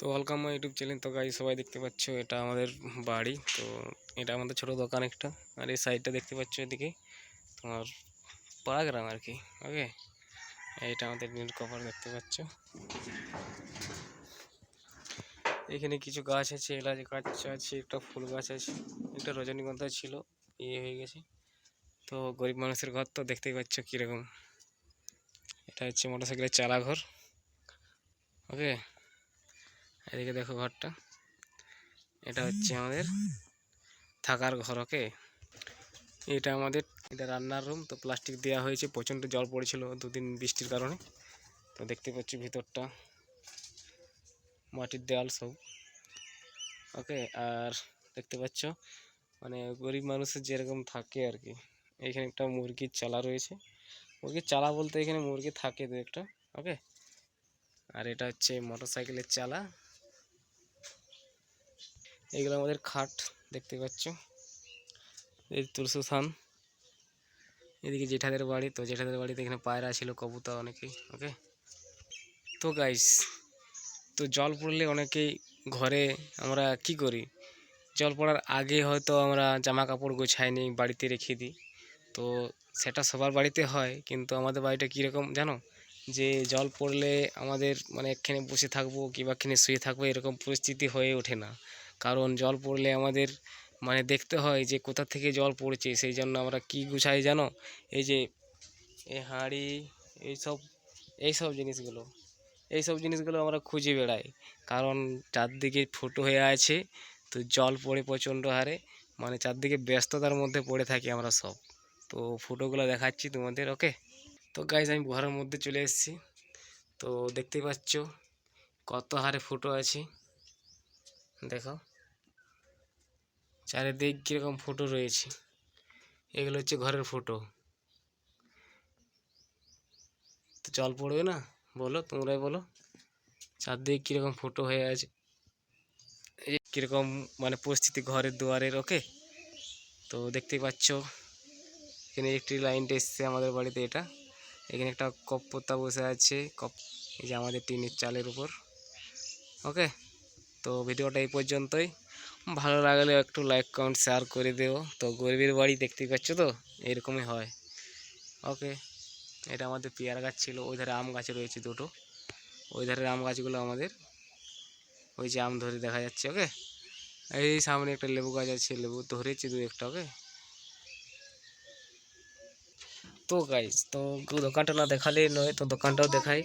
তো welcome my YouTube channel. তো guys সবাই দেখতে পাচ্ছ এটা আমাদের বাড়ি। তো এটা আমাদের ছোট দোকান একটা। আর এই সাইডটা দেখতে পাচ্ছ এদিকে তোমার পাড়া গ্রাম আর কি। ওকে, এইটা আমাদের নীল কভার দেখতে পাচ্ছ। এখানে কিছু গাছ আছে, এলাচ গাছ আছে, একটা ফুল গাছ আছে, একটা রজনীগন্ধা ছিল, ইয়ে হয়ে গেছে। তো গরিব মানুষের ঘর তো দেখতেই পাচ্ছ কীরকম। এটা হচ্ছে মোটরসাইকেলের চালা ঘর। ওকে, এদিকে দেখো ঘরটা, এটা হচ্ছে আমাদের থাকার ঘর। ওকে, এটা আমাদের এটা রান্নার রুম। তো প্লাস্টিক দেওয়া হয়েছে, প্রচণ্ড জল পড়েছিল দুদিন বৃষ্টির কারণে। তো দেখতে পাচ্ছি ভিতরটা মাটির দেওয়াল সব। ওকে, আর দেখতে পাচ্ছ মানে গরিব মানুষের যেরকম থাকে আর কি। এইখানে একটা মুরগির চালা রয়েছে, মুরগির চালা বলতে এখানে মুরগি থাকে দু একটা। ওকে, আর এটা হচ্ছে মোটরসাইকেলের চালা। এইগুলো আমাদের খাট দেখতে পাচ্ছ। এই তুলসী থান, এদিকে জেঠাদের বাড়ি। তো জেঠাদের বাড়িতে এখানে পায়রা ছিল, কবুতর অনেকেই। ওকে, তো গাইস, তো জল পড়লে অনেকেই ঘরে আমরা কি করি, জল পড়ার আগে হয়তো আমরা জামা কাপড় গোছাই নিই, বাড়িতে রেখে দিই। তো সেটা সবার বাড়িতে হয়, কিন্তু আমাদের বাড়িটা কীরকম জানো, যে জল পড়লে আমাদের মানে একখানে বসে থাকবো কিংবা একখানে শুয়ে থাকবো এরকম পরিস্থিতি হয়ে ওঠে না। কারণ জল পড়লে আমাদের মানে দেখতে হয় যে কোথা থেকে জল পড়ছে। সেই জন্য আমরা কি গুছাই জানো, এই যে এই হাঁড়ি, এইসব এইসব জিনিসগুলো এইসব জিনিসগুলো আমরা খুঁজে বেড়াই। কারণ চারদিকে ফুটো হয়ে আছে, তো জল পড়ে প্রচণ্ড হারে, মানে চারদিকে ব্যস্ততার মধ্যে পড়ে থাকি আমরা সব। তো ফুটোগুলো দেখাচ্ছি তোমাদের। ওকে, তো গাইজ আমি ঘরের মধ্যে চলে এসেছি। তো দেখতেই পাচ্ছ কত হারে ফুটো আছে, দেখো চারিদিক কীরকম ফুটো রয়েছে। এগুলো হচ্ছে ঘরের ফুটো। তো জল পড়বে না, বলো তোমরাই বলো, চারদিক কীরকম ফুটো হয়ে আছে, এই কীরকম মানে পরিস্থিতি ঘরের দুয়ারের। ওকে, তো দেখতেই পাচ্ছ এখানে ইলেকট্রিক লাইনটা এসছে আমাদের বাড়িতে। এটা এখানে একটা কপ্পতা বসে আছে, এই যে আমাদের টিনের চালের উপর। ওকে, তো ভিডিওটা এই পর্যন্তই। ভালো লাগলে একটু লাইক কমেন্ট শেয়ার করে দিও। তো গরিবের বাড়ি দেখতেই পাচ্ছ তো এরকমই হয়। ওকে, এটা আমাদের পেয়ারা গাছ ছিল, ওই ধারে আম গাছ রয়েছে দুটো, ওই ধারের আম গাছগুলো আমাদের, ওই যে আম ধরে দেখা যাচ্ছে। ওকে, এই সামনে একটা লেবু গাছ আছে, লেবু ধরেছে দু একটা। ওকে, তো গাইজ, তো দোকানটা না দেখালে নয়, তো দোকানটাও দেখাই।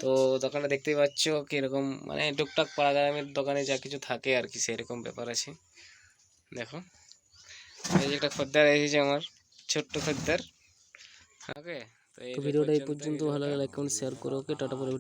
তো দোকানটা দেখতেই পাচ্ছ কীরকম, মানে টুকটাক পাড়া গ্রামের দোকানে যা কিছু থাকে আর কি, সেরকম ব্যাপার আছে। দেখো এই যে একটা খদ্দের এসেছে আমার, ছোট্ট খদ্দের। ওকে, তো ভিডিওটা এই পর্যন্ত। ভালো লাগে লাইক কমেন্ট শেয়ার করো। ওকে, টাটা। পরে